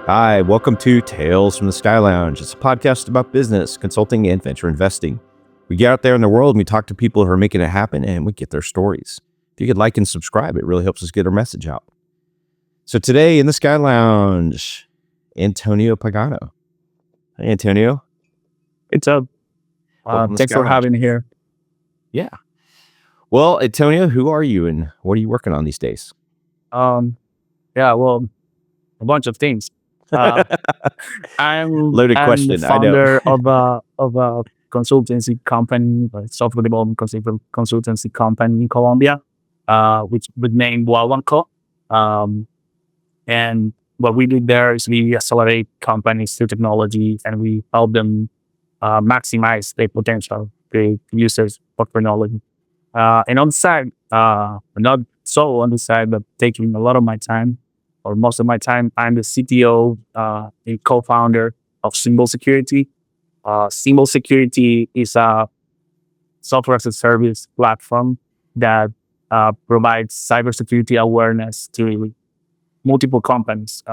Hi, welcome to Tales from the Sky Lounge. It's a podcast about business, consulting, and venture investing. We get out there in the world and we talk to people who are making it happen and we get their stories. If you could like and subscribe, it really helps us get our message out. So today in the Sky Lounge, Antonio Pagano. Hi, Antonio. It's up. Welcome to Thanks Sky for Lounge. having me here. Yeah. Well, Antonio, who are you and what are you working on these days? Well, a bunch of things. I'm Loaded question, the I know. founder of a consultancy company, a software development consultancy company in Colombia, which would name Wawandco. And what we do there is we accelerate companies through technology, and we help them maximize their potential, the users of technology. And on the side, not so on the side, but taking a lot of my time, or most of my time, I'm the CTO and co-founder of Cybersecurity. Cybersecurity is a software as a service platform that provides cybersecurity awareness to multiple companies.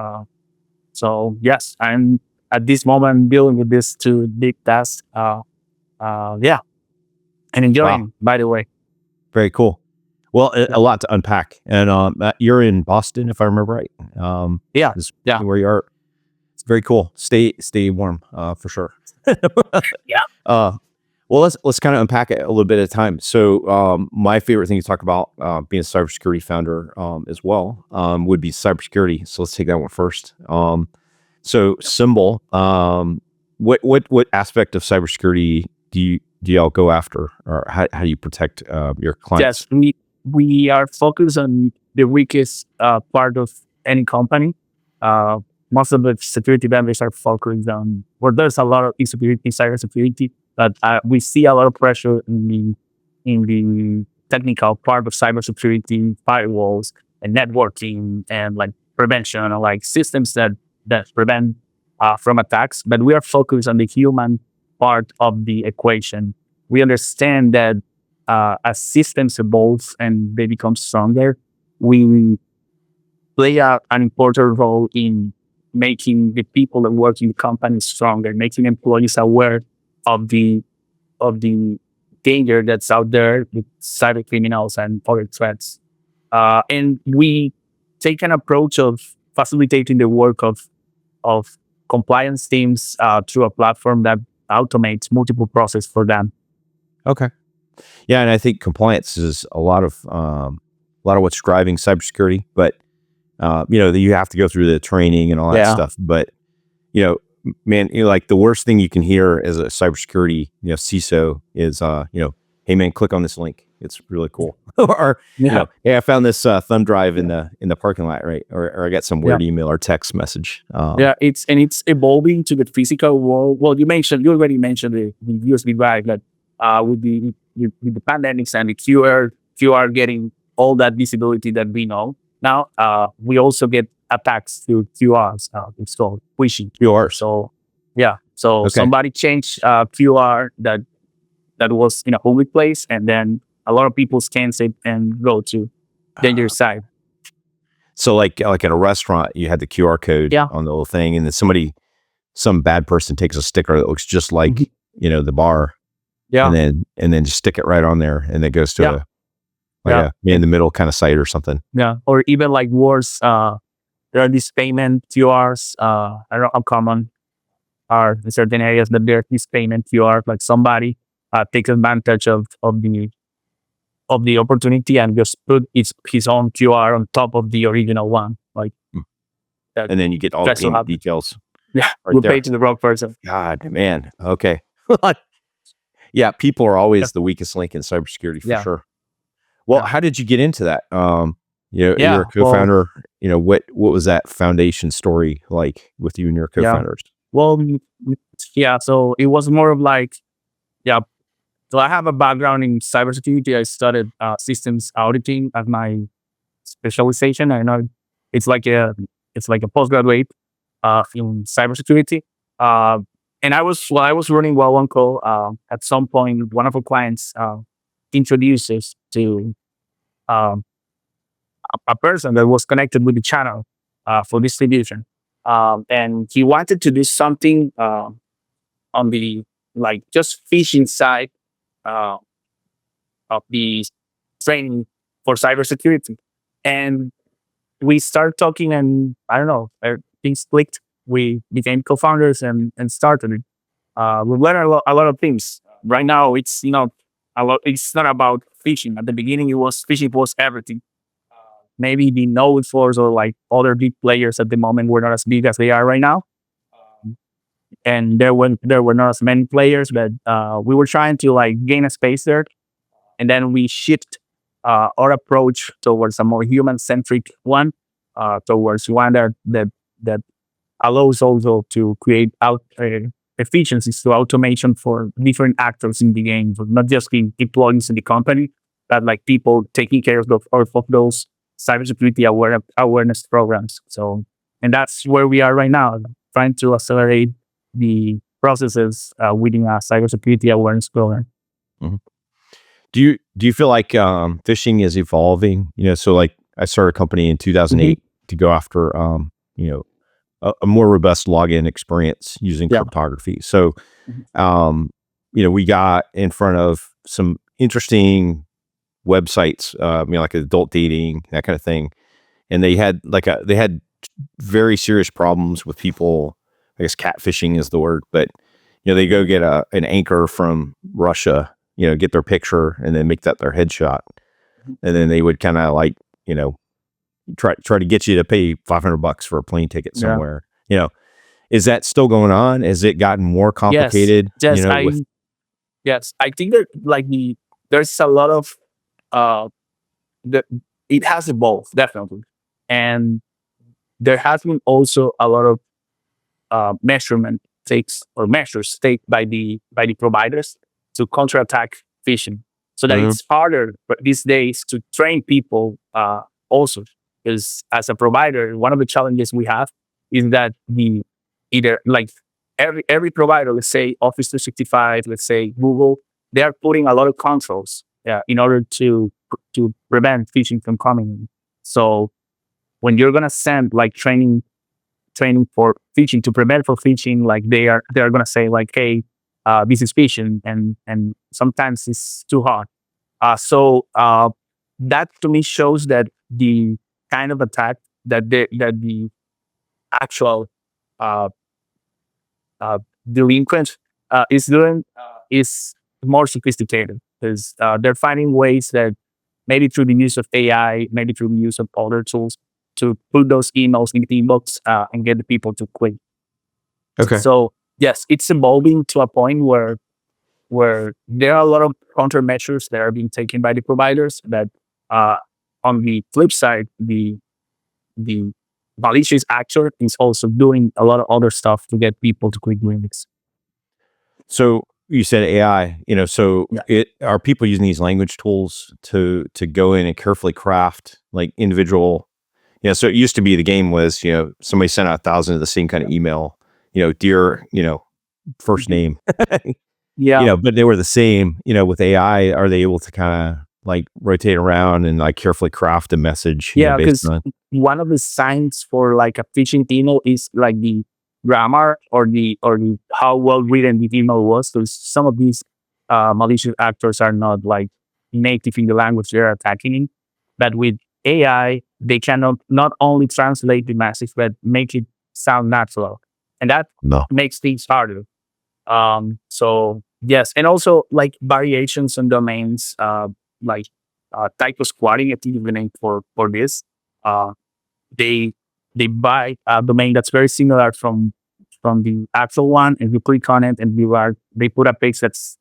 So yes, I'm at this moment dealing with these two big tasks. And enjoying, by the way. Very cool. Well, a lot to unpack. And you're in Boston, if I remember right. Yeah. Where you are. It's very cool. Stay warm, for sure. Yeah. Well, let's kind of unpack it a little bit at a time. So my favorite thing to talk about, being a cybersecurity founder as well, would be cybersecurity. So let's take that one first. So Symbol, what aspect of cybersecurity do y'all go after, or how do you protect your clients? Yes, we are focused on the weakest part of any company. Most of the security vendors are focused on where there's a lot of insecurity, cybersecurity, but we see a lot of pressure in the technical part of cybersecurity, firewalls and networking and like prevention, or like systems that prevent from attacks. But we are focused on the human part of the equation. We understand that as systems evolve and they become stronger, we play an important role in making the people that work in the company stronger, making employees aware of the danger that's out there with cyber criminals and other threats. And we take an approach of facilitating the work of compliance teams through a platform that automates multiple processes for them. Okay. Yeah, and I think compliance is a lot of what's driving cybersecurity. But you have to go through the training and all that stuff. But man, like the worst thing you can hear as a cybersecurity CISO is hey man, click on this link. It's really cool. Or hey, I found this thumb drive in the parking lot, right? Or I got some weird email or text message. It's evolving to the physical world. Well, you already mentioned the USB drive that with the pandemics and the QR getting all that visibility that we know now. We also get attacks through QRs. It's called phishing. QR. So somebody changed QR that was in a public place, and then a lot of people scan it and go to dangerous side. So like at a restaurant, you had the QR code on the little thing, and then some bad person takes a sticker that looks just like the bar. Yeah. And then just stick it right on there, and it goes to a in the middle kind of site or something. Yeah. Or even like worse, there are these payment QRs. I don't know how common are in certain areas, that there are these payment QRs, like somebody takes advantage of the opportunity and just put his own QR on top of the original one. Like that, and then you get all the payment details. Yeah. We'll pay to the wrong person. God, man. Okay. Yeah, people are always the weakest link in cybersecurity for sure. Well, how did you get into that? You're a co-founder. What was that foundation story like with you and your co-founders? Well, so it was more of like, so I have a background in cybersecurity. I studied systems auditing as my specialization. I know it's like a postgraduate in cybersecurity. And while I was running Wawandco, at some point, one of our clients introduced us to a person that was connected with the channel for distribution. And he wanted to do something on the like just phishing side uh, of the training for cybersecurity. And we started talking, and I don't know, things clicked. We became co-founders and started it. We've learned a lot of things. Right now, it's a lot. It's not about phishing. At the beginning, it was phishing was everything. Maybe the node force or like other big players at the moment were not as big as they are right now, and there were not as many players, but we were trying to like gain a space there, and then we shift our approach towards a more human centric one, towards one that allows also to create out efficiencies to automation for different actors in the game, so not just the employees in the company, but like people taking care of those cybersecurity awareness programs. So, and that's where we are right now, trying to accelerate the processes within a cybersecurity awareness program. Mm-hmm. Do you feel like phishing is evolving? So like I started a company in 2008 to go after a more robust login experience using cryptography. So we got in front of some interesting websites, like adult dating, that kind of thing, and they had very serious problems with people. I guess catfishing is the word, but they go get an anchor from Russia, get their picture and then make that their headshot. And then they would kind of like, try to get you to pay $500 for a plane ticket somewhere. Is that still going on? Has it gotten more complicated? Yes, I think that like there's a lot of it has evolved definitely, and there has been also a lot of measures taken by the providers to counterattack phishing, so that it's harder these days to train people also, because as a provider, one of the challenges we have is that either like every provider, let's say Office 365, let's say Google, they are putting a lot of controls in order to prevent phishing from coming in. So when you're gonna send like training for phishing, to prevent for phishing, like they're gonna say like, hey, this is phishing, and sometimes it's too hard. So that to me shows that the kind of attack that the actual uh, delinquent is doing is more sophisticated, because they're finding ways that maybe through the use of AI, maybe through the use of other tools, to put those emails in the inbox and get the people to click. Okay. So yes, it's evolving to a point where there are a lot of countermeasures that are being taken by the providers. That on the flip side, the malicious actor is also doing a lot of other stuff to get people to click links. So you said AI, are people using these language tools to go in and carefully craft like individual? So it used to be the game was, somebody sent out 1,000 of the same kind of email, dear, first name. But they were the same. With AI, are they able to kind of like rotate around and like carefully craft a message? Because one of the signs for like a phishing email is like the grammar or the how well written the email was. So some of these malicious actors are not like native in the language they're attacking in, but with AI, they cannot not only translate the message, but make it sound natural, and that makes things harder. So yes, and also like variations on domains, like typo squatting, I think is the name for this. They buy a domain that's very similar from the actual one, and you click on it, and they put a page that's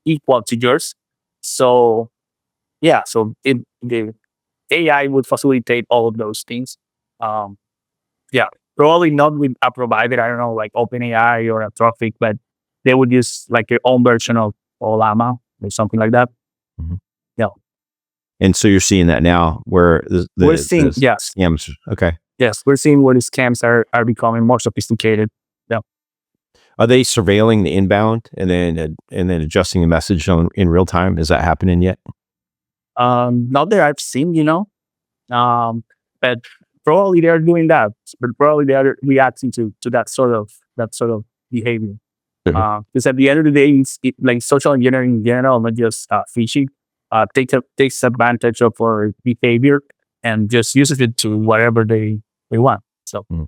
equal to yours. So yeah, so the AI would facilitate all of those things. Um, yeah, probably not with a provider, I don't know, like OpenAI or Anthropic, but they would use like their own version of Llama or something like that. Mm-hmm. Yeah. And so you're seeing that now where we're seeing, yes. Scams. Okay. Yes, we're seeing where the scams are becoming more sophisticated. Yeah. Are they surveilling the inbound and then adjusting the message in real time? Is that happening yet? Not that I've seen, but probably they're doing that, but probably they are reacting to that sort of behavior. Mhm. Because at the end of the day, like social engineering in general, not just phishing, takes advantage of our behavior and just uses it to whatever they want. So Mhm.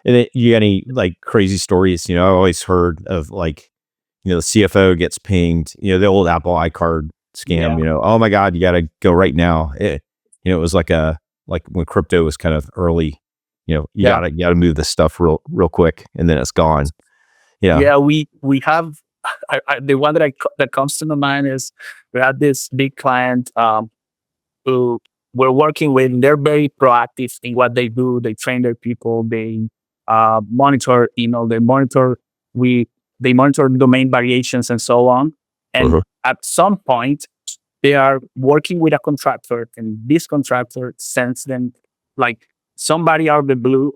And then you got any like crazy stories? I always heard of like, the CFO gets pinged, the old Apple iCard scam, yeah, oh my God, you got to go right now. It was like when crypto was kind of early, you yeah, gotta move this stuff real quick and then it's gone. Yeah. yeah. We have the one that comes to my mind is we had this big client who we're working with. They're very proactive in what they do. They train their people. They monitor, we they monitor domain variations and so on. And Uh-huh. at some point, they are working with a contractor, and this contractor sends them like somebody out of the blue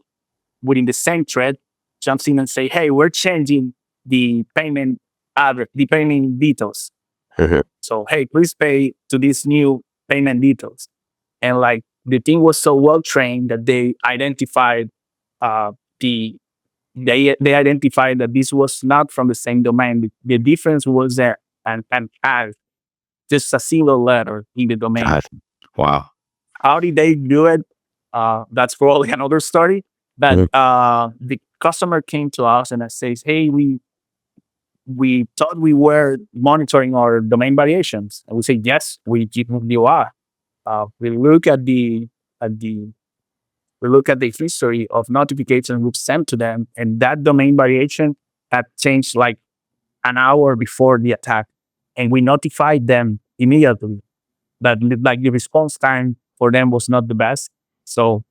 within the same thread jumps in and say, "Hey, we're changing the payment address, the payment details. Uh-huh. So hey, please pay to these new payment details." And like the team was so well trained that they identified uh, the they identified that this was not from the same domain. The difference was there and had just a single letter in the domain. God. Wow. How did they do it? That's probably another story. But Uh-huh. the customer came to us and says, "Hey, we thought we were monitoring our domain variations." And we say, "Yes, you are." We look at the we look at the history of notifications we've sent to them, and that domain variation had changed like an hour before the attack, and we notified them immediately that like the response time for them was not the best. So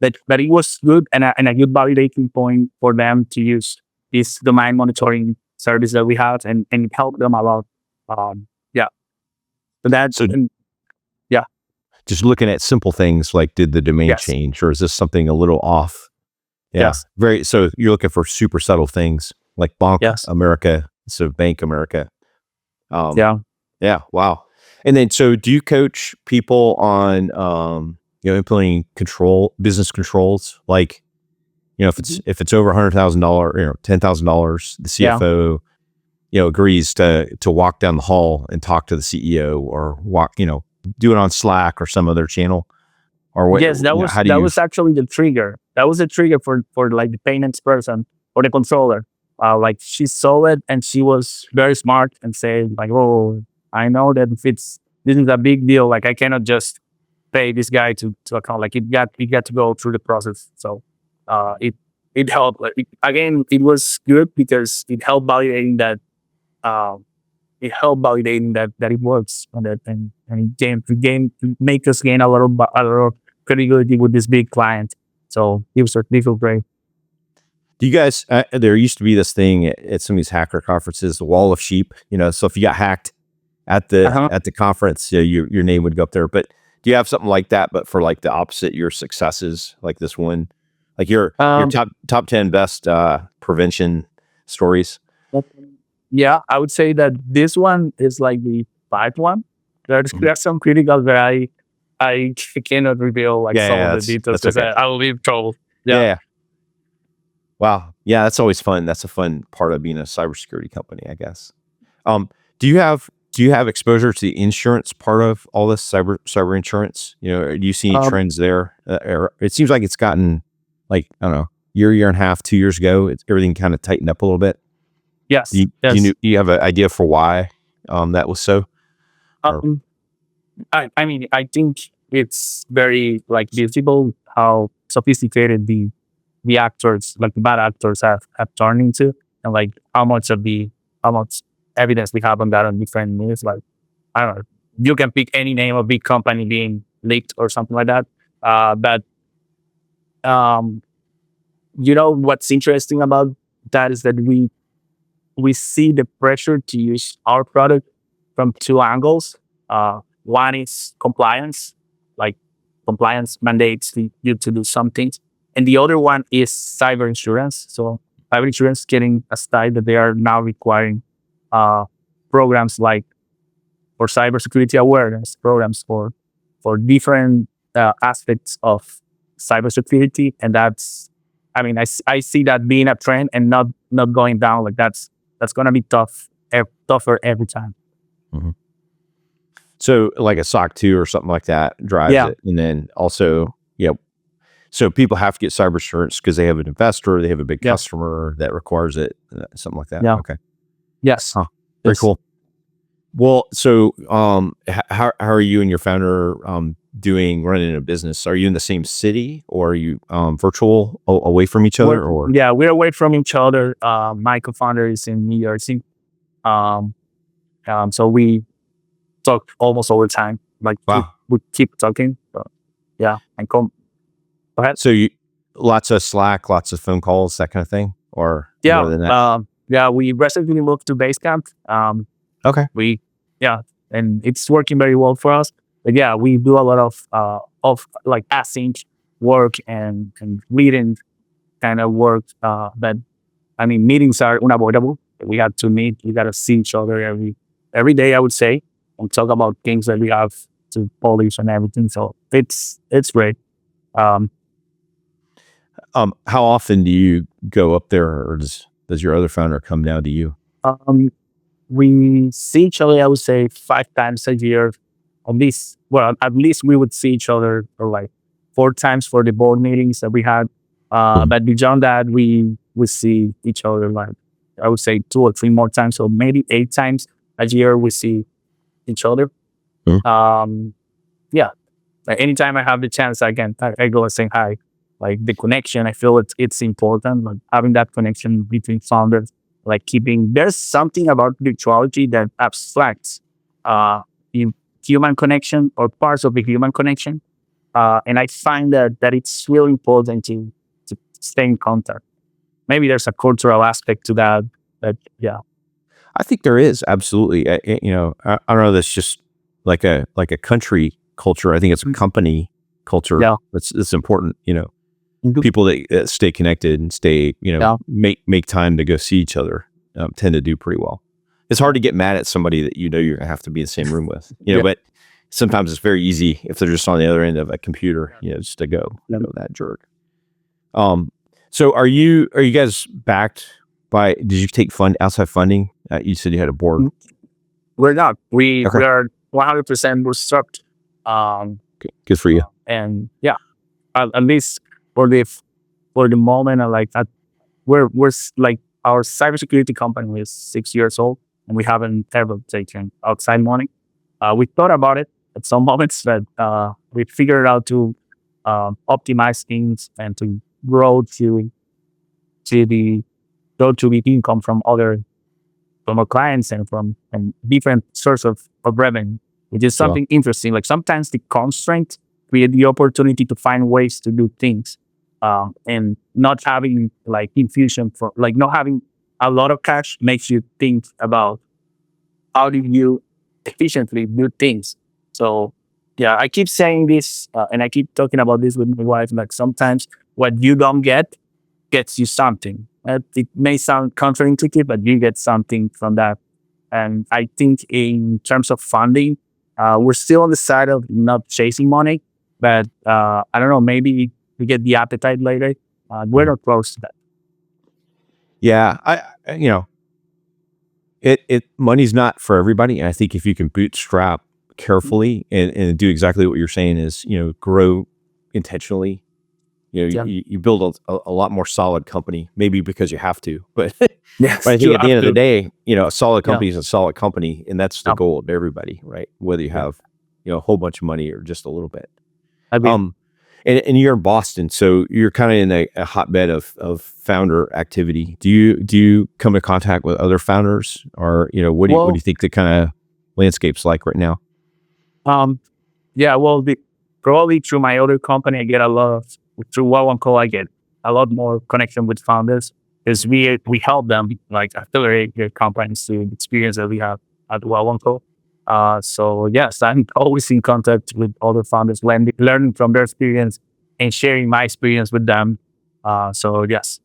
that it was good and a good validating point for them to use this domain monitoring service that we have and help them a lot. Yeah. So that So and yeah, just looking at simple things like, did the domain yes, change or is this something a little off? Yeah. yes, So you're looking for super subtle things like Bank yes, America, so Bank America. Um, yeah. yeah. Wow. And then, so do you coach people on, implementing business controls? Like, Mhm. if it's over $100,000, $10,000, the Yeah. CFO, agrees to walk down the hall and talk to the CEO or do it on Slack or some other channel or what, Yes, that was how do that you, was actually the trigger. That was the trigger for like the payments person or the controller. Like she saw it and she was very smart and said like, "Oh, I know that if this is a big deal. Like I cannot just pay this guy to account. Like it got to go through the process." So it helped. Like, again, it was good because uh, it helped validating that it works and it make us gain a lot of credibility with this big client. So it was great. do you guys, there used to be this thing at some of these hacker conferences, the wall of sheep, so if you got hacked at the Uh-huh. at the conference, your name would go up there. But do you have something like that, but for like the opposite, your successes, like this one, like your Um, top 10 best prevention stories? yeah, I would say that this one is like the five one. There's Mhm. there's some critical that I cannot reveal like Yeah, some yeah, of the details that's because okay. I will be in trouble. Yeah, Yeah. yeah. Wow. Yeah, that's always fun. That's a fun part of being a cybersecurity company, I guess. Um, do you have exposure to the insurance part of all this cyber insurance? Do you see any Um, trends there? It seems like it's gotten like, I don't know, year and a half, 2 years ago, everything kind of tightened up a little bit. Do yes, you do you, yes. do you have an idea for why that was so? Or Um, I mean, I think it's very like visible how sophisticated the actors, like the bad actors, have turned into, and like how much evidence we have on that on different news. Like I don't know, you can pick any name of big company being leaked or something like that. But um, what's interesting about that is that we see the pressure to use our product from two angles. One is compliance, like compliance mandates you to do some things. And the other one is cyber insurance. So cyber insurance getting a style that they are now requiring uh, programs like for cybersecurity awareness, programs for different aspects of cybersecurity, and that's, I mean, I see that being a trend and not going down. Like that's gonna be tougher every time. Mhm. So like a SOC 2 or something like that drives Yeah. it. And then also, so people have to get cyber insurance because they have an investor, they have a big Yeah. customer that requires it, something like that. Yeah. Okay. Yes. Huh. Very Yes. cool. Well, so how are you and your founder running a business? Are you in the same city, or are you virtual away from each other, or? We're away from each other. My co-founder is in New Jersey. So we talk almost all the time. Like Wow. we keep talking. Yeah. And go ahead. So you lots of Slack, lots of phone calls, that kind of thing, or more than that? Yeah. We recently moved to Basecamp. Okay. And it's working very well for us. But yeah, we do a lot of like async work and reading kind of work. But I mean, meetings are unavoidable. We have to meet. We got to see each other every day, I would say, and talk about things that we have to polish and everything. So it's great. How often do you go up there, or does your other founder come down to you? We see each other, I would say, 5 times a year. At least we would see each other for like 4 times for the board meetings that we had. But beyond that, we would see each other like, I would say 2 or 3 more times. So maybe 8 times a year we see each other. Yeah. Like anytime I have the chance, I go and say hi. Like the connection, I feel it's important. Like having that connection between founders, like there's something about virtuality that abstracts human connection or parts of the human connection. And I find that it's really important to stay in contact. Maybe there's a cultural aspect to that, but yeah. I think there is absolutely. I don't know. That's just like a country culture. I think it's a company culture. Yeah. It's important. People that stay connected and stay, make time to go see each other tend to do pretty well. It's hard to get mad at somebody that you're gonna have to be in the same room with, but sometimes it's very easy if they're just on the other end of a computer, just to go, that jerk. So are you guys backed by? Did you take outside funding? You said you had a board. We're not. We are 100% bootstrapped. Good for you. And yeah, at least for the moment, I like that. We're like, our cybersecurity company is 6 years old, and we haven't ever taken outside money. We thought about it at some moments, but we figured out to optimize things and to grow to the income from our clients and from different source of revenue, which is something interesting. Like sometimes the constraint create the opportunity to find ways to do things, and not having like infusion for like not having a lot of cash makes you think about how do you efficiently do things. So yeah, I keep saying this, and I keep talking about this with my wife. Like sometimes what you don't get gets you something. It may sound counterintuitive, but you get something from that. And I think in terms of funding, we're still on the side of not chasing money, but I don't know, maybe we get the appetite later. We're not close to that. Yeah, money's not for everybody, and I think if you can bootstrap carefully and do exactly what you're saying is, grow intentionally, you build a lot more solid company, maybe because you have to, but Yes, but I think at the end of the day, a solid company is a solid company, and that's the goal of everybody, right? Whether you have, a whole bunch of money or just a little bit. And you're in Boston, so you're kind of in a hotbed of founder activity. Do you come in contact with other founders, or what do you think the kind of landscape's like right now? Yeah, well, probably through my other company, I get through Wawandco, I get a lot more connection with founders because we help them like accelerate their companies to the experience that we have at Wawandco. So yes, I'm always in contact with other founders, learning from their experience and sharing my experience with them. So yes.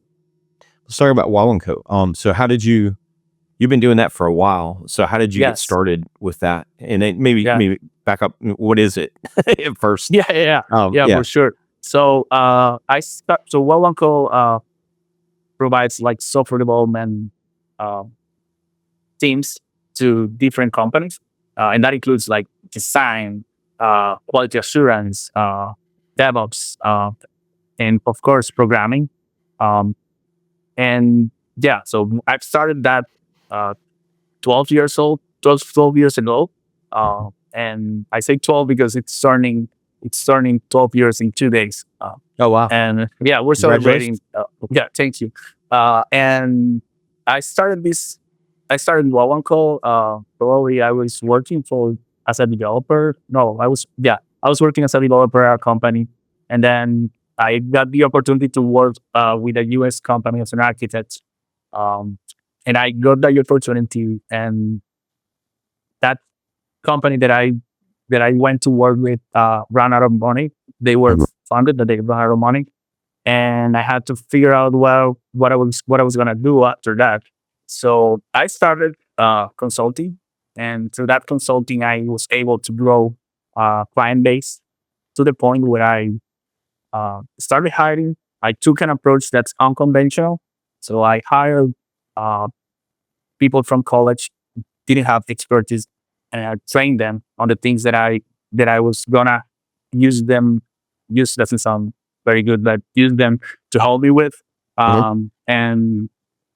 Let's talk about Wawandco. So how did you've been doing that for a while. So how did you get started with that? And then maybe back up. What is it at first? Yeah, for sure. So so Wawandco provides like software development uh, teams to different companies, and that includes like design, quality assurance, DevOps, and of course programming. Um, and yeah, so I've started that uh, 12 years old, 12 years ago. And I say 12 because it's turning 12 years in 2 days. Oh, wow. And yeah, we're celebrating. Congratulations. Yeah, thank you. And I started this. I started Wawandco. Probably I was working for as a developer. No, I was working as a developer at a company, and then I got the opportunity to work with a U.S. company as an architect. Um, and I got that opportunity, and that company that I went to work with ran out of money. They were funded, that they ran out of money, and I had to figure out what I was gonna do after that. So I started consulting, and through that consulting, I was able to grow client base to the point where I started hiring. I took an approach that's unconventional, so I hired uh, people from college didn't have expertise, and I trained them on the things that I was gonna use them. Use doesn't sound very good, but use them to help me with. Mhm. And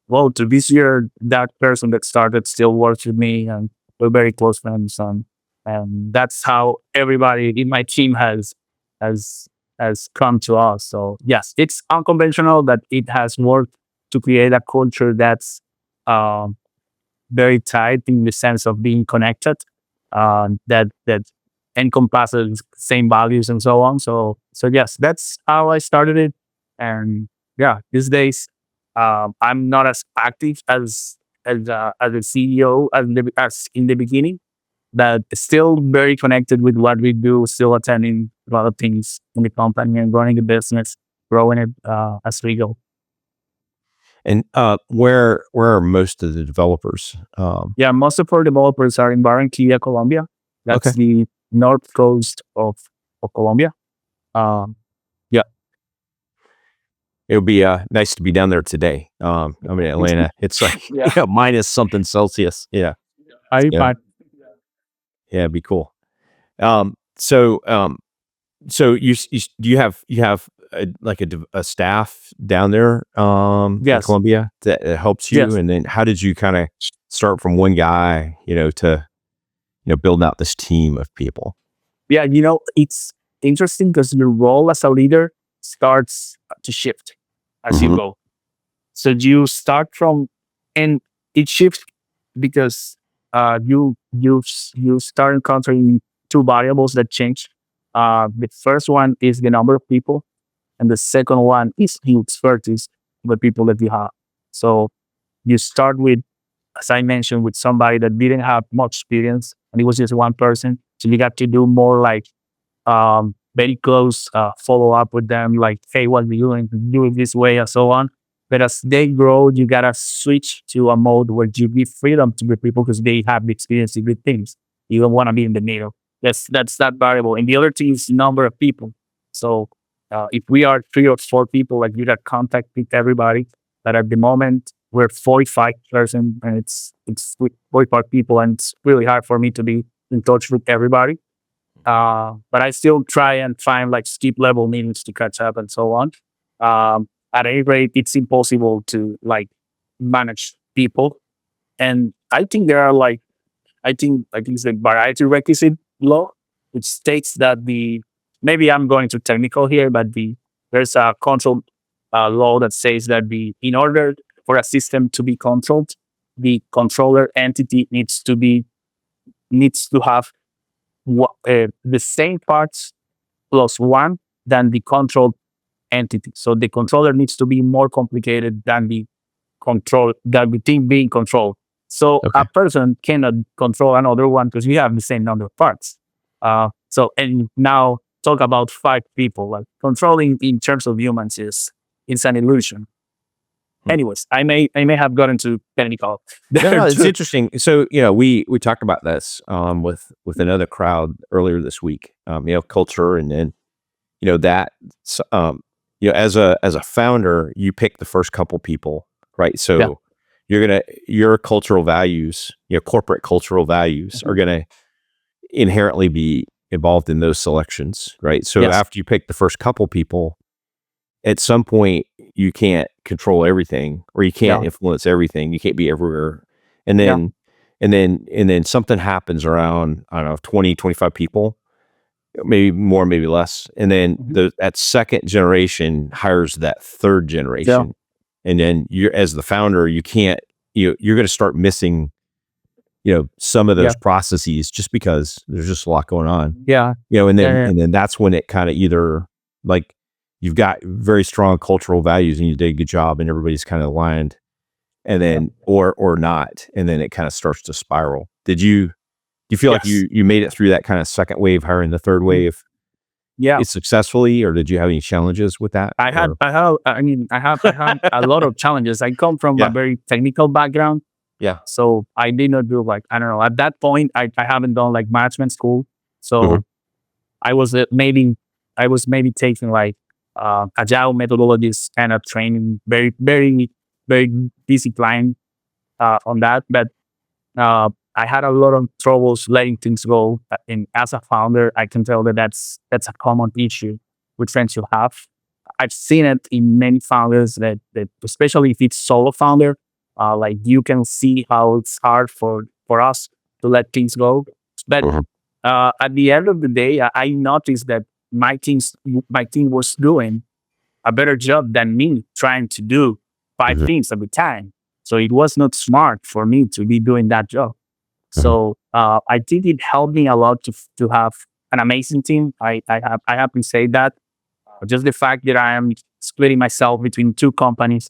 well, to this year, that person that started still works with me, and we're very close friends. And that's how everybody in my team has has come to us. So yes, it's unconventional, but it has worked to create a culture that's um, very tight in the sense of being connected, that encompasses same values and so on. So yes, that's how I started it. And yeah, these days I'm not as active as a CEO as in the beginning, but still very connected with what we do. Still attending a lot of things in the company and running the business, growing it as we go. And where are most of the developers? Yeah, most of our developers are in Barranquilla, Colombia. Okay. That's the north coast of Colombia. Um, yeah, It would be nice to be down there today. I mean, Atlanta, it's like yeah. minus something Celsius. Yeah, I yeah, find yeah. It'd be cool. Um, so so do you have a staff down there in yes, Colombia that helps you? yes, And then how did you kind of start from one guy, to building out this team of people? yeah. It's interesting because your role as a leader starts to shift as you Hmm. go. So you start from, and it shifts because you start encountering two variables that change. The first one is the number of people, and the second one is the expertise of the people that you have. So you start with, as I mentioned, with somebody that didn't have much experience, and it was just one person. So you got to do more like very close follow up with them, like, hey, what are you doing? Do it this way, and so on. But as they grow, you gotta switch to a mode where you give freedom to the people because they have the experience in good things. You don't want to be in the middle. That's that variable. And the other thing is number of people. So if we are 3 or 4 people, like you got contact with everybody. But at the moment we're 45 person, and it's with 45 people, and it's really hard for me to be in touch with everybody. But I still try and find like skip level meetings to catch up and so on. At any rate, it's impossible to like manage people. And I think there are like, I think it's the variety requisite law, which states that maybe I'm going too technical here, but there's a control law that says that in order for a system to be controlled, the controller entity needs to have the same parts plus one than the controlled entity. So the controller needs to be more complicated than the thing being controlled. So a Okay. person cannot control another one because we have the same number of parts. And now talk about 5 people. Like controlling in terms of humans is it's an illusion. Hmm. Anyways, I may have gotten too technical No, there no, it's too. interesting. So, we talked about this with another crowd earlier this week. Culture, and then that, as a founder, you pick the first couple people, right? So your cultural values, corporate cultural values are going to inherently be involved in those selections, right? So after you pick the first couple people, at some point you can't control everything, or you can't influence everything. You can't be everywhere. And then something happens around, I don't know, 20, 25 people, maybe more, maybe less. And then that second generation hires that third generation. And then as the founder, you can't, you're going to start missing, some of those processes, just because there's just a lot going on. And then that's when it kind of either, like, you've got very strong cultural values and you did a good job and everybody's kind of aligned, and then, or not. And then it kind of starts to spiral. Do you feel like you made it through that kind of second wave, hiring the third wave successfully, or did you have any challenges with that? I had a lot of challenges. I come from a very technical background. So I did not do, like, I don't know, at that point, I haven't done like management school. So I was maybe taking like agile methodologies kind of training, very, very, very disciplined on that. But I had a lot of troubles letting things go. And as a founder, I can tell that that's a common issue with friends you have. I've seen it in many founders that especially if it's solo founder, like, you can see how it's hard for us to let things go. But at the end of the day, I noticed that my team was doing a better job than me trying to do 5 things at a time. So it was not smart for me to be doing that job. So I think it helped me a lot to have an amazing team. I have to say that. Just the fact that I am splitting myself between 2 companies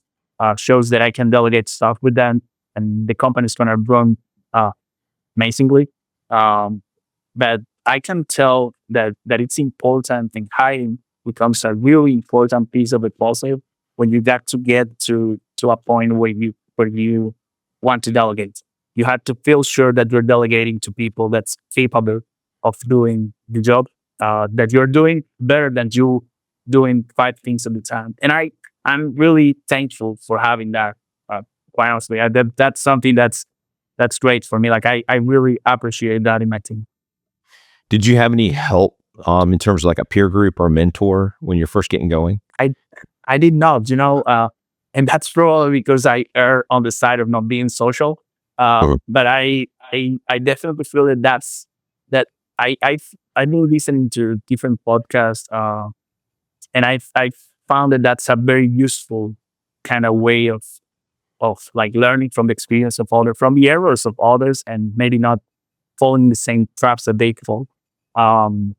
shows that I can delegate stuff with them, and the company is going to run amazingly. But I can tell that it's important, and hiring becomes a really important piece of the puzzle when you get to a point where you want to delegate. You have to feel sure that you're delegating to people that's capable of doing the job that you're doing better than you doing 5 things at a time. And I'm really thankful for having that. Quite honestly, that's something that's great for me. Like, I really appreciate that in my team. Did you have any help in terms of like a peer group or a mentor when you're first getting going? I did not, and that's probably because I err on the side of not being social. But I definitely feel that I've been listening to different podcasts, and I found that that's a very useful kind of way of like learning from the experience of others, from the errors of others, and maybe not falling the same traps that they fall. Um,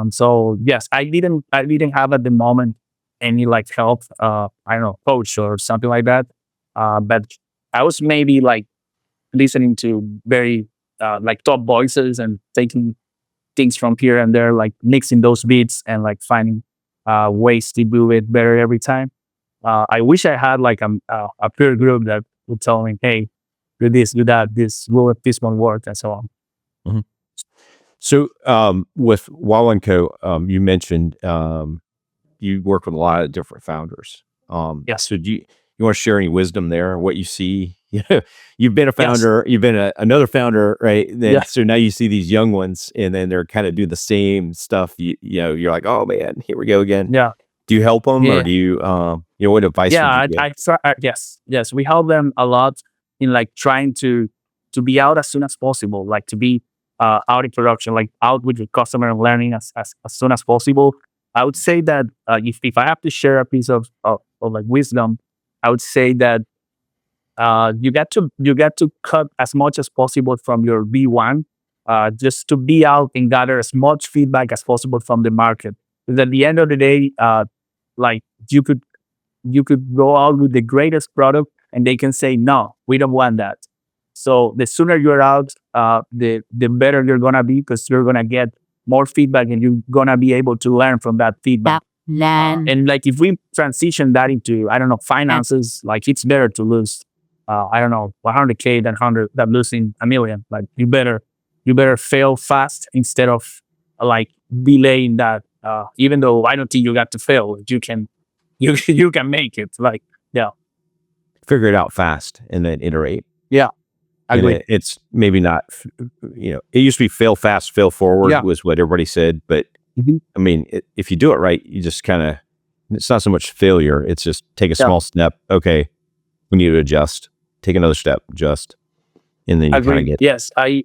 so yes, I didn't have at the moment any like help, I don't know, coach or something like that. But I was maybe like listening to very like top voices and taking things from here and there, like mixing those beats and like finding ways to do it better every time. I wish I had like a peer group that would tell me, hey, do this, do that, this won't work, and so on. Mm-hmm. So with Wawandco, you mentioned you work with a lot of different founders. Yes. So do you want to share any wisdom there? What you see? You've been a founder, you've been another founder, right? Then, so now you see these young ones, and then they're kind of do the same stuff. You're like, oh man, here we go again. Yeah. Do you help them, or do you, what advice? Yeah, would you give? I try. Yes, we help them a lot in like trying to be out as soon as possible, like to be out in production, like out with your customer and learning as soon as possible. I would say that if I have to share a piece of like wisdom, I would say that you get to cut as much as possible from your V1, just to be out and gather as much feedback as possible from the market. Because at the end of the day, like you could go out with the greatest product and they can say, no, we don't want that. So the sooner you're out, the better you're going to be, because you're going to get more feedback and you're going to be able to learn from that feedback. And like, if we transition that into, I don't know, finances, like it's better to lose, I don't know, 100K than losing $1 million. Like you better fail fast instead of like delaying that even though I don't think you got to fail, you can you can make it. Like, yeah, Figure it out fast and then iterate. yeah, And agree. it's maybe not, it used to be fail fast, fail forward Yeah. was what everybody said. But Mhm. I mean, if you do it right, you just kind of, it's not so much failure. It's just take a Yeah. small step. Okay, we need to adjust. Take another step, adjust. And then you kind of Agree. get, Yes, I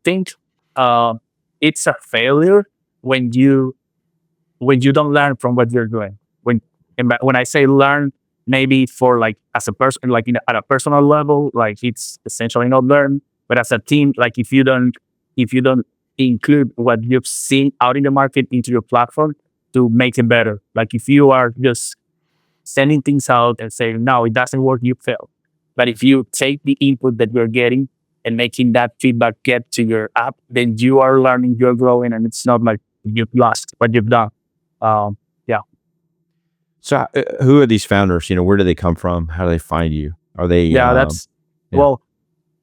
think it's a failure when you don't learn from what you're doing. When I say learn, maybe for like as a person, like at a personal level, like it's essentially not learn. But as a team, like if you don't include what you've seen out in the market into your platform to make it better. Like if you are just sending things out and saying, no, it doesn't work, you fail. But if you take the input that you're getting and making that feedback get to your app, then you are learning, you're growing, and it's not like you've lost what you've done. Yeah. so who are these founders? Where do they come from? How do they find you? Are they, Yeah, that's yeah. well,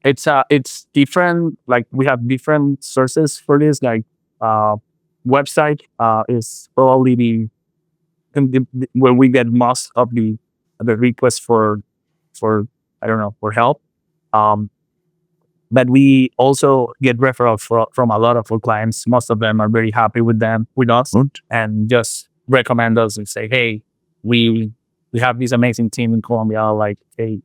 it's different. Like we have different sources for this. Like website is probably where we get most of the requests for I don't know, for help. Um, but we also get referrals from a lot of our clients. Most of them are very happy with us, and just recommend us and say, "Hey, we we have this amazing team in Colombia. Like, hey,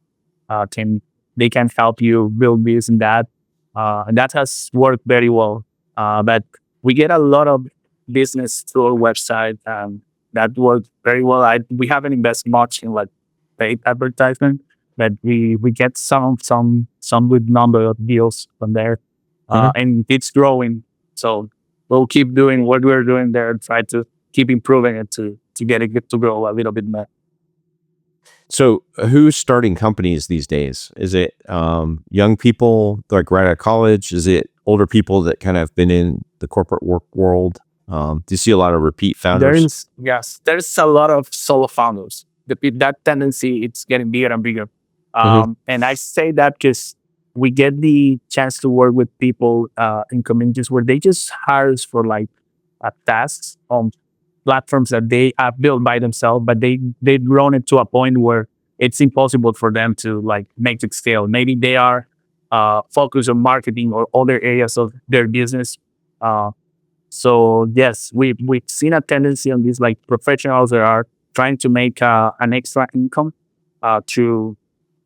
team, they can help you build this and that." And that has worked very well. But we get a lot of business through our website, and that worked very well. We haven't invested much in like paid advertisement, but we get some good number of deals from there, and it's growing. So we'll keep doing what we're doing there, and try to keep improving it to get it to grow a little bit more. So who's starting companies these days? Is it young people like right out of college? Is it older people that kind of have been in the corporate work world? Do you see a lot of repeat founders? There's a lot of solo founders. That tendency, it's getting bigger and bigger. And I say that because we get the chance to work with people in communities where they just hire us for like tasks on platforms that they have built by themselves, but they've grown it to a point where it's impossible for them to like make it scale. Maybe they are focused on marketing or other areas of their business. Uh, so yes, we've seen a tendency on these like professionals that are trying to make an extra income through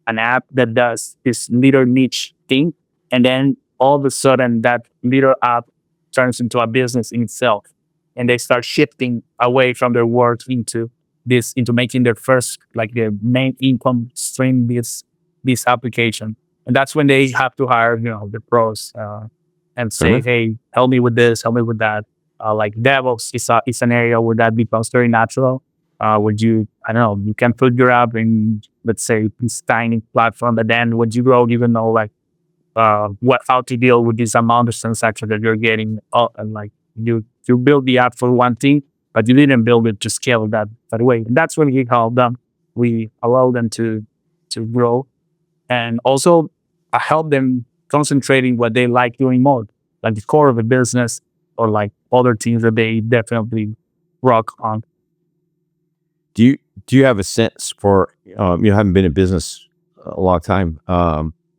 an app that does this little niche thing, and then all of a sudden that little app turns into a business in itself, and they start shifting away from their work into making their first like their main income stream this application, and that's when they have to hire the pros and say, hey, help me with this, help me with that. Like DevOps is an area where that becomes very natural. Would you, I don't know, you can put your app in, let's say, this tiny platform, but then when you grow, you can know like how to deal with this amount of transactions that you're getting, and like you build the app for one thing, but you didn't build it to scale that way. And that's when we help them. We allow them to grow, and also help them concentrating what they like doing more, like the core of the business or like other things that they definitely rock on. Do you have a sense for you haven't been in business a long time,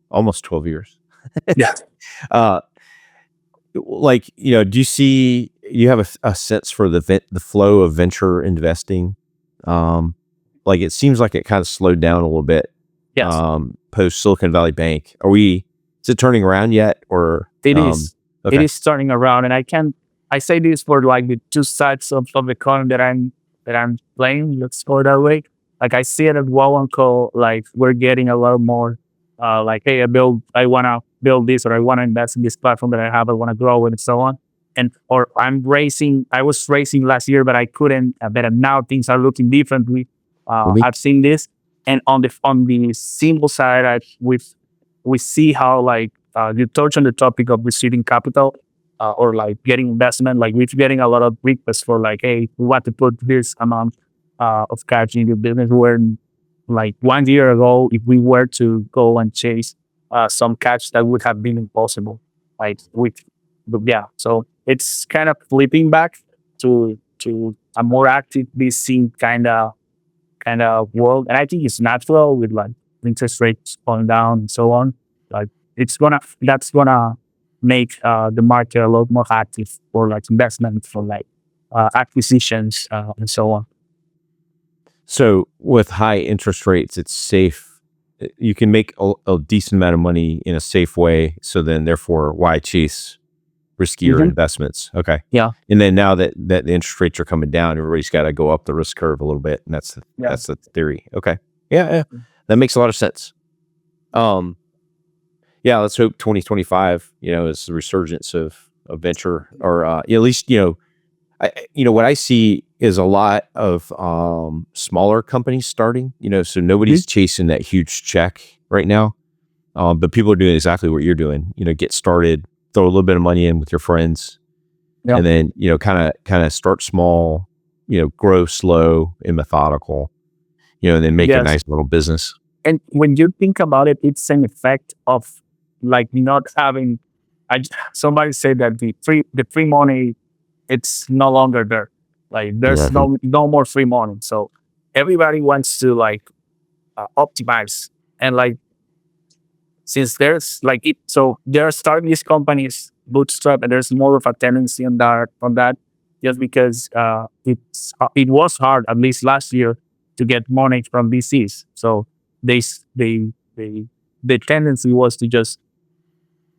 almost 12 years. Yeah. Like, do you have a sense for the flow of venture investing? Like it seems like it kind of slowed down a little bit Yes. post Silicon Valley Bank. Is it turning around yet, or It is. okay. It is turning around, and I say this for like the two sides of the coin that I'm playing. Let's go that way. Like I see it at Wawandco, like we're getting a lot more. Like, hey, I want to build this, or I want to invest in this platform that I have, I want to grow it, and so on. And or I was racing last year, but I couldn't. But now things are looking differently. I've seen this, and on the simple side, we see how like you touch on the topic of receiving capital or like getting investment. Like we're getting a lot of requests for like, hey, we want to put this amount of cash in your business. Where like 1 year ago, if we were to go and chase some cash, that would have been impossible. Like with, but yeah, so it's kind of flipping back to a more active VC kind of world. And I think it's natural with like interest rates going down and so on. Like that's gonna make the market a lot more active for like investment, for like acquisitions and so on. So with high interest rates, it's safe. You can make a decent amount of money in a safe way. So then, therefore, why chase riskier investments? Okay. Yeah. And then now that the interest rates are coming down, everybody's got to go up the risk curve a little bit, and that's the theory. Okay. Yeah, that makes a lot of sense. Yeah, let's hope 2025, is the resurgence of venture, or at least, what I see is a lot of smaller companies starting, so nobody's chasing that huge check right now. But people are doing exactly what you're doing, get started, throw a little bit of money in with your friends, and then, kind of start small, grow slow and methodical, and then make a nice little business. And when you think about it, it's an effect of like not having. Somebody said that the free money, it's no longer there. Like there's no more free money. So everybody wants to like optimize, and like since there's like it, so they're starting these companies bootstrap, and there's more of a tendency on that, just because it was hard, at least last year, to get money from VCs. So they the tendency was to just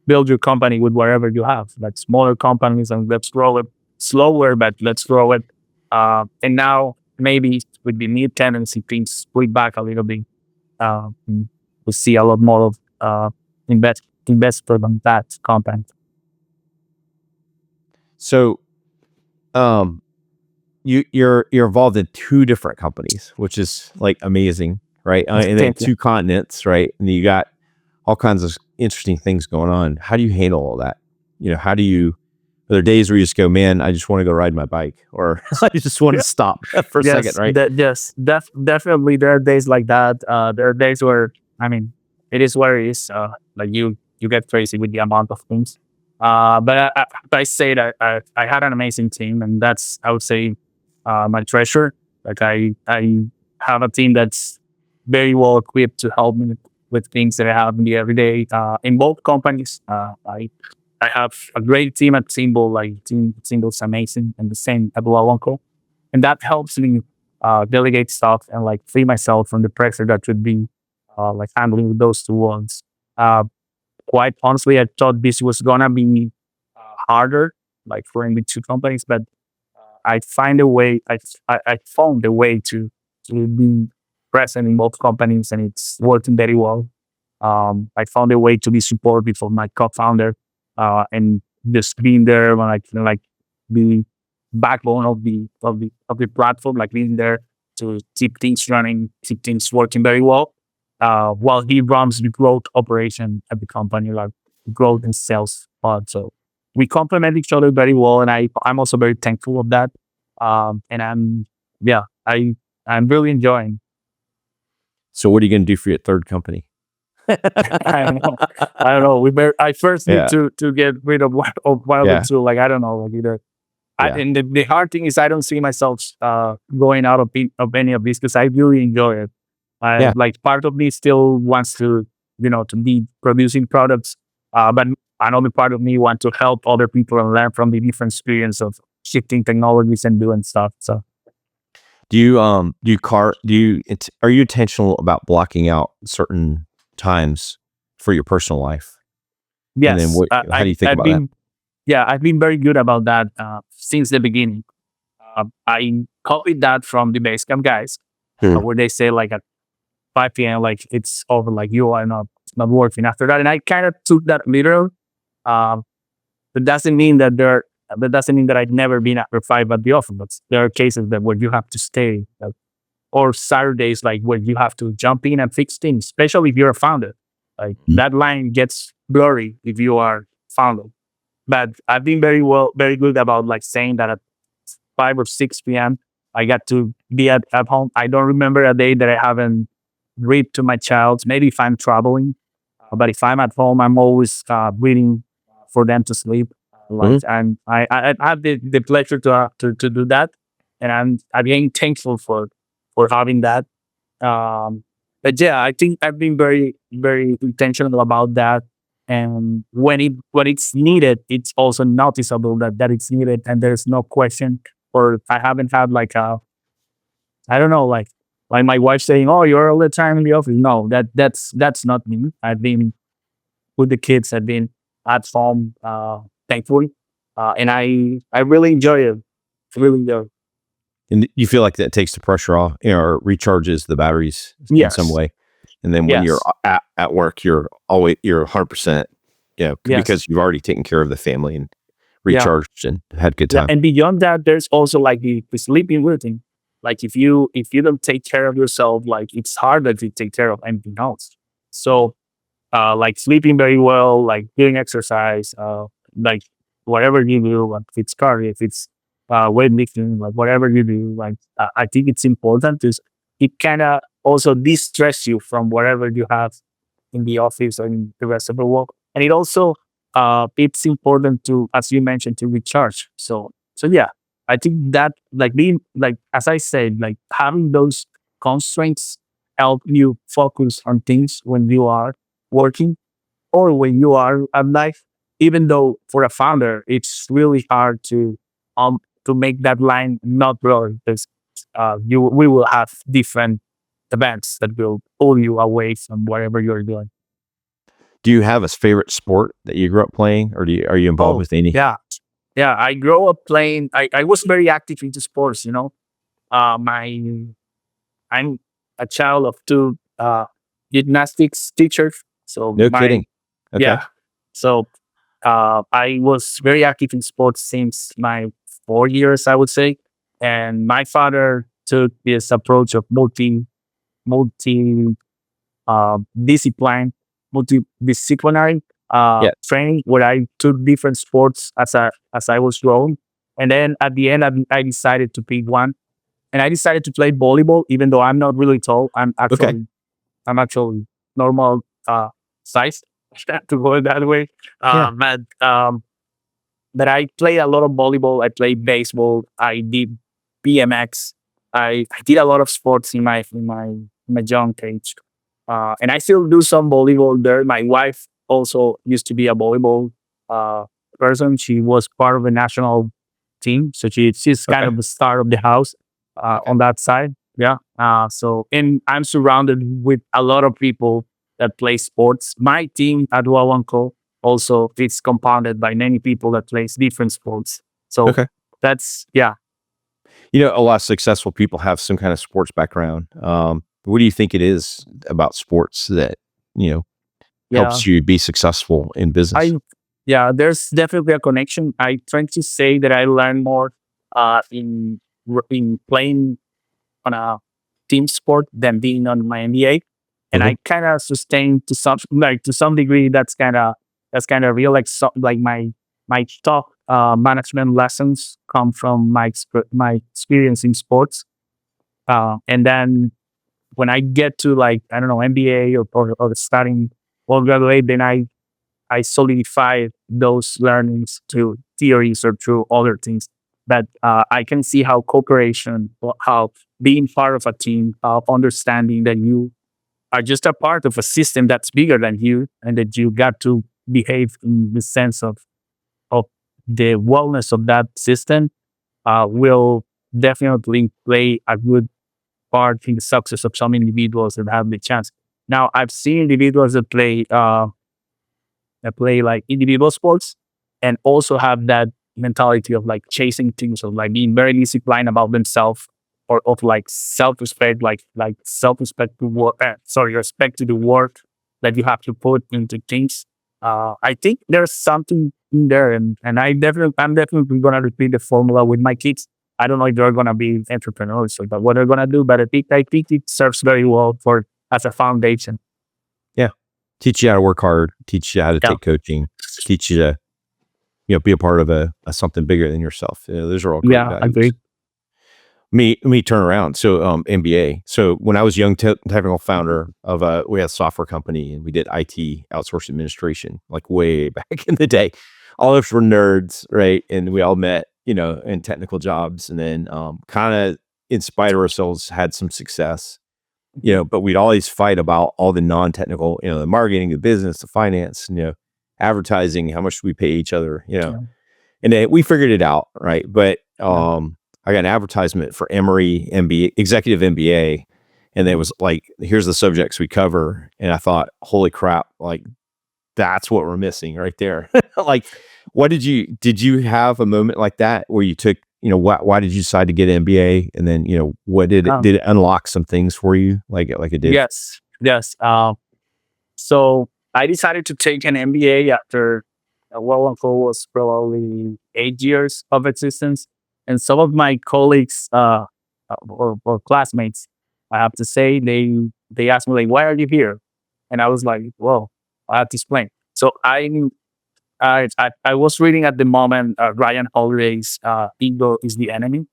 build your company with whatever you have, like smaller companies, and let's grow it slower, but let's grow it. And now maybe with the new tendency, things split back a little bit. We see a lot more of investor on that content. So, you're involved in two different companies, which is like amazing, right? And then two continents, right? And you got all kinds of interesting things going on. How do you handle all that? How do you? Are there days where you just go, man, I just want to go ride my bike, or I just want to stop for a second, right? Definitely. There are days like that. There are days where, I mean, it is what it is. Like you get crazy with the amount of things. But I say that I had an amazing team, and that's, I would say, my treasure. Like I have a team that's very well equipped to help me with things that I have in the everyday. In both companies, I have a great team at Symbol. Like Symbol's amazing, and the same at Wawandco, and that helps me delegate stuff and like free myself from the pressure that should be like handling those two ones. Quite honestly, I thought this was gonna be harder, like running with two companies, but I find a way. I found a way to be present in both companies, and it's working very well. I found a way to be supportive of my co-founder, and just being there when I can like be backbone of the platform, like being there to keep things running, keep things working very well. While he runs the growth operation at the company, like growth and sales part. So we complement each other very well, and I'm also very thankful of that. And I'm really enjoying. So what are you going to do for your third company? I don't know. I first need to get rid of one of the two. Like I don't know. Like either. And the hard thing is I don't see myself going out of any of these, because I really enjoy it. Like part of me still wants to be producing products, but another part of me wants to help other people and learn from the different experience of shifting technologies and doing stuff. So, are you intentional about blocking out certain times for your personal life? Yes. And then how do you think about that? Yeah, I've been very good about that since the beginning. I copied that from the Basecamp guys, where they say like at 5 p.m. like it's over, like you are not working after that, and I kind of took that literal. That doesn't mean that I've never been after 5 at the office. But there are cases where you have to stay, or Saturdays like where you have to jump in and fix things, especially if you're a founder. Like that line gets blurry if you are founder. But I've been very good about like saying that at 5 or 6 p.m. I got to be at home. I don't remember a day that I haven't read to my child. Maybe if I'm traveling, but if I'm at home, I'm always reading for them to sleep. And I have the pleasure to do that. and I'm again thankful for having that. But yeah, I think I've been very, very intentional about that. And when it's needed, it's also noticeable that it's needed, and there's no question. Or I haven't had like a, I don't know, like my wife saying, "Oh, you're all the time in the office." No, that's not me. I've been with the kids. I've been at home, thankfully, and I really enjoy it. Really enjoy it. And you feel like that takes the pressure off, or recharges the batteries in some Yes, way. And then when you're yes, at work, you're 100%, yes. because you've already taken care of the family and Yeah. recharged and had a good Yeah, time. and beyond that, there's also like the sleeping routine. Like if you don't take care of yourself, like it's harder to take care of anything else. So like sleeping very well, like doing exercise, like whatever you do, like if it's cardio, if it's weightlifting, like whatever you do, like I think it's important to it kind of also de-stress you from whatever you have in the office or in the rest of the world. And it also it's important to, as you mentioned, to recharge. So yeah, I think that like being like as I said, like having those constraints help you focus on things when you are working or when you are at life. Even though for a founder, it's really hard to make that line not blur because we will have different events that will pull you away from whatever you're doing. Do you have a favorite sport that you grew up playing, or are you involved Oh with any? yeah, yeah. I grew up playing. I was very active into sports. My I'm a child of two gymnastics teachers. So No kidding. Okay. yeah. So I was very active in sports since my 4 years, I would say. And my father took this approach of multi discipline, multidisciplinary Yeah. training where I took different sports as I was growing. And then at the end, I decided to pick one, and I decided to play volleyball, even though I'm not really tall. Okay. I'm actually normal size to go that way. Yeah. But I played a lot of volleyball. I played baseball. I did BMX. I did a lot of sports in my young age, and I still do some volleyball there. My wife also used to be a volleyball uh, person. She was part of the national team, so she's kind Okay. of the star of the house Okay. on that side. Yeah. And I'm surrounded with a lot of people that play sports. My team at Wawandco also it's compounded by many people that plays different sports. So Okay. that's yeah. A lot of successful people have some kind of sports background. What do you think it is about sports that, Yeah. helps you be successful in business? I yeah, there's definitely a connection. I try to say that I learn more in playing on a team sport than being on my MBA. And Mhm. I kind of sustain to some degree that's kind of real. Like my top management lessons come from my experience in sports. And then when I get to like I don't know MBA or starting or graduate, then I solidify those learnings through theories or through other things. But I can see how cooperation, or how being part of a team, understanding that you are just a part of a system that's bigger than you, and that you got to behave in the sense of the wellness of that system, will definitely play a good part in the success of some individuals that have the chance. Now, I've seen individuals that play like individual sports and also have that mentality of like chasing things, of like being very disciplined about themselves, or of like self-respect, like self-respect to work, respect to the work that you have to put into things. I think there's something in there, and I'm definitely gonna repeat the formula with my kids. I don't know if they're gonna be entrepreneurs or but what they're gonna do, but I think it serves very well for as a foundation. Yeah. Teach you how to work hard, teach you how to Yeah, take coaching, teach you to, be a part of a something bigger than yourself. Those are all great yeah, I values. agree. Me turn around. So, MBA. So when I was young technical founder of we had a software company, and we did IT outsource administration, like way back in the day. All of us were nerds, right? And we all met in technical jobs, and then kind of in spite of ourselves had some success, but we'd always fight about all the non-technical, the marketing, the business, the finance, advertising, how much we pay each other, and then we figured it out, right? But I got an advertisement for Emory MBA, executive MBA, and it was like, here's the subjects we cover, and I thought, holy crap, like that's what we're missing right there. Like, did you have a moment like that where you took, why did you decide to get an MBA, and then what did it unlock some things for you, like it did? Yes. So I decided to take an MBA after Wawandco was probably 8 years of existence, and some of my colleagues or classmates, I have to say, they asked me like, "Why are you here?" And I was like, "Well, I have to explain." So I was reading at the moment Ryan Holiday's "Ego is the Enemy,"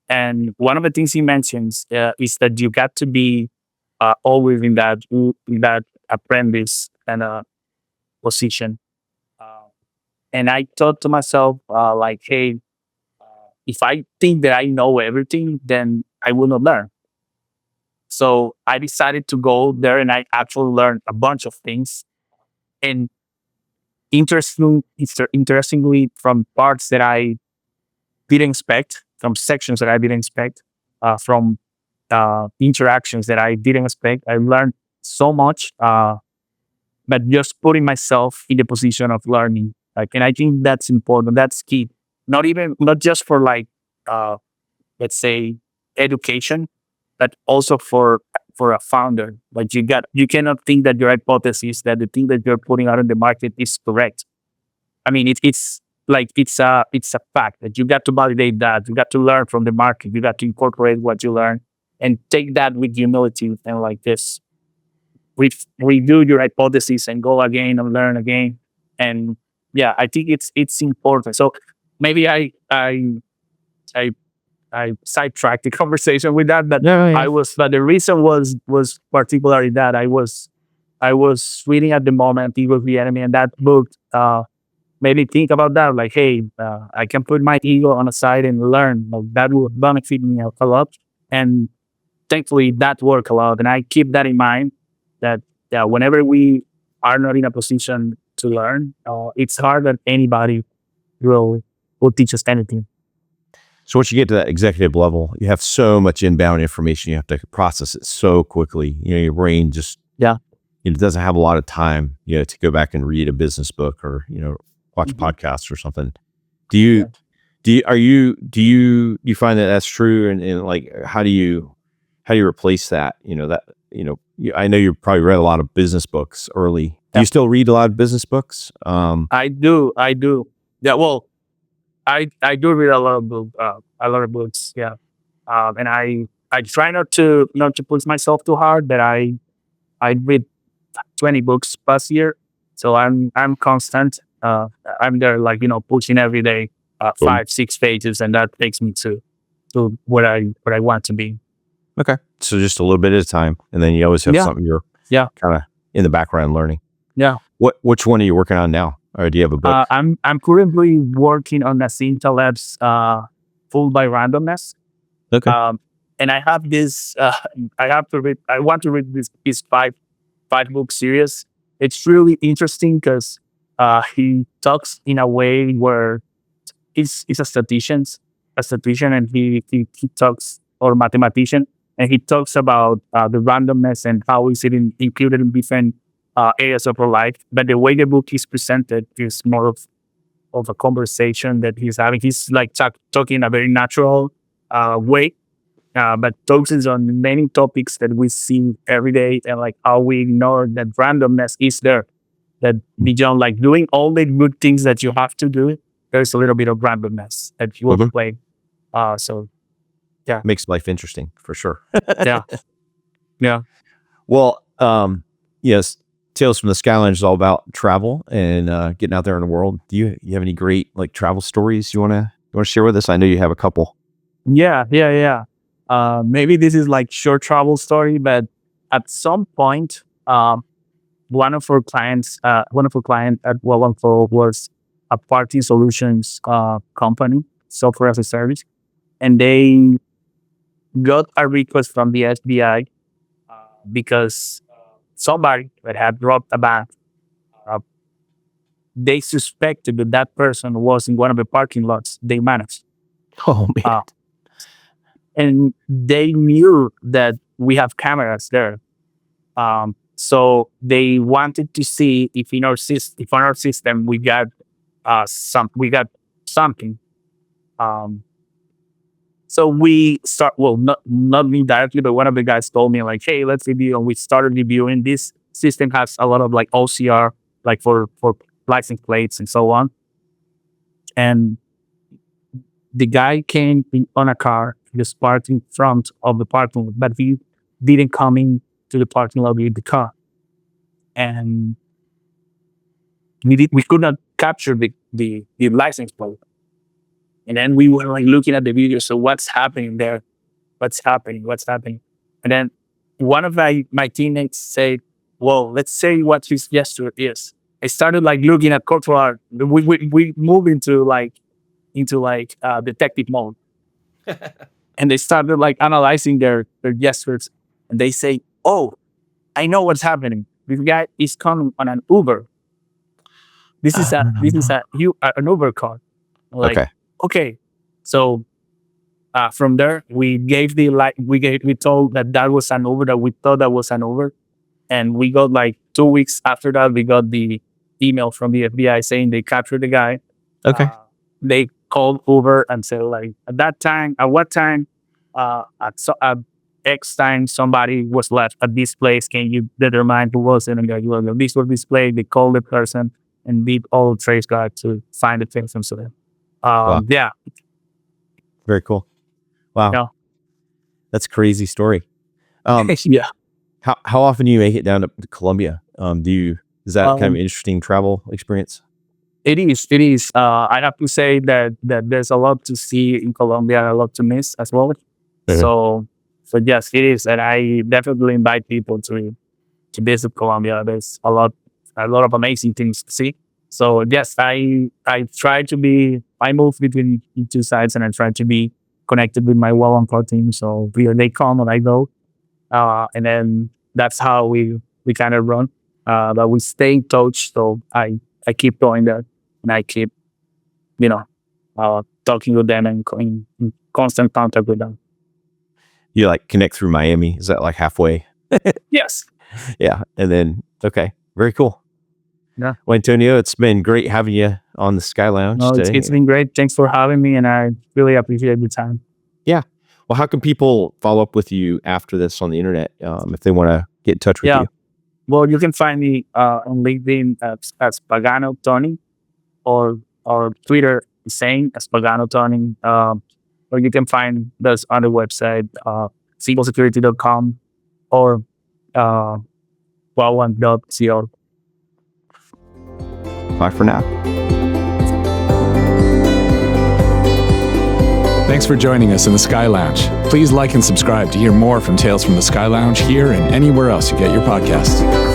and one of the things he mentions is that you got to be always in that apprentice and position. Uh, and I thought to myself, like, hey, if I think that I know everything, then I will not learn. So I decided to go there, and I actually learned a bunch of things. And interestingly, from parts that I didn't expect, from sections that I didn't expect, from interactions that I didn't expect, I learned so much. But just putting myself in the position of learning, like, and I think that's important. That's key. Not just for like, uh, let's say, education, but also for a founder. Like, you cannot think that your hypothesis, that the thing that you're putting out in the market is correct. I mean, it's like it's a fact that you got to validate that. You got to learn from the market. You got to incorporate what you learn and take that with humility and like this redo your hypothesis and go again and learn again. And yeah, I think it's important. So maybe I I sidetracked the conversation with that, but No, yeah. but the reason was particularly that I was reading at the moment Ego is the Enemy, and that book made me think about that. Like, hey, I can put my ego on the side and learn. Like, that will benefit me a lot. And thankfully, that worked a lot. And I keep that in mind. That yeah, whenever we are not in a position to learn, it's hard that anybody will teach us anything. So once you get to that executive level, you have so much inbound information. You have to process it so quickly. Your brain just it doesn't have a lot of time, to go back and read a business book or watch a podcast or something. Do you do you find that that's true? And like, how do you replace that? I know you probably read a lot of business books early. Do you still read a lot of business books? I do. Yeah. Well, I do read a lot of books. Yeah. And I try not to push myself too hard, but I read 20 books past year. So I'm constant. I'm there, like, pushing every day, Cool. 5-6 pages, and that takes me to where I want to be. Okay. So just a little bit at a time, and then you always have something you're kind of in the background learning. Yeah. Which one are you working on now? Or do you have a book? I'm currently working on Nassim Labs, Fooled by Randomness. Okay. And I have this. I want to read this five-book series. It's really interesting because he talks in a way where he's a statistician, and he talks, or mathematician, and he talks about the randomness and how is it included in different areas of our life. But the way the book is presented is more of a conversation that he's having. He's like talking in a very natural way, but touches on many topics that we see every day, and like how we ignore that randomness is there. That beyond like doing all the good things that you have to do, there's a little bit of randomness that you will play. So yeah, makes life interesting for sure. yeah. Well, yes, Tales from the Skyline is all about travel and getting out there in the world. Do you have any great like travel stories you wanna share with us? I know you have a couple. Yeah. Maybe this is like short travel story, but at some point, one of our clients at Wawandco was a party solutions company, software as a service, and they got a request from the FBI because somebody that had robbed a bank, uh, they suspected that that person was in one of the parking lots they managed. Oh man. Uh, and they knew that we have cameras there. So they wanted to see if in our system we got something. So we start, well, not me directly, but one of the guys told me like, hey, let's review. And we started reviewing. This system has a lot of like OCR, like for license plates and so on. And the guy came on a car, he was parked in front of the parking lot, but he didn't come in to the parking lot with the car. And we could not capture the license plate. And then we were like looking at the video. So what's happening there? What's happening? And then one of my teammates said, well, let's say what his gesture is. I started like looking at corporal. We moved into detective mode. And they started like analyzing their gestures. And they say, oh, I know what's happening. This guy is coming on an Uber. This is an Uber car. Like, okay. So from there, we told that was an Uber, that we thought that was an Uber. And we got like 2 weeks after that, we got the email from the FBI saying they captured the guy. Okay. They called Uber and said like, at what time, at X time, somebody was left at this place. Can you determine who was it? And like, well, this was displayed. They called the person and beat all the trace guard to find the things and so on. Wow. Yeah. Very cool. Wow. Yeah. That's a crazy story. Yeah. How often do you make it down to Colombia? Is that kind of an interesting travel experience? It is. I have to say that there's a lot to see in Colombia, a lot to miss as well. Mm-hmm. So yes, it is. And I definitely invite people to visit Colombia. There's a lot of amazing things to see. So yes, I move between the two sides, and I try to be connected with my Wawandco team. So they come and I go. And then that's how we kind of run. But we stay in touch. So I keep going there, and I keep, talking with them and in constant contact with them. You like connect through Miami? Is that like halfway? Yes. Yeah. And then, okay. Very cool. Yeah. Well, Antonio, it's been great having you on the Sky Lounge today. It's been great. Thanks for having me, and I really appreciate your time. Yeah. Well, how can people follow up with you after this on the internet if they want to get in touch with you? Well, you can find me on LinkedIn as Pagano Tony, or Twitter the same as Pagano Tony. Or you can find us on the website cybersecurity.com or Wawandco. Bye for now. Thanks for joining us in the Sky Lounge. Please like and subscribe to hear more from Tales from the Sky Lounge here and anywhere else you get your podcasts.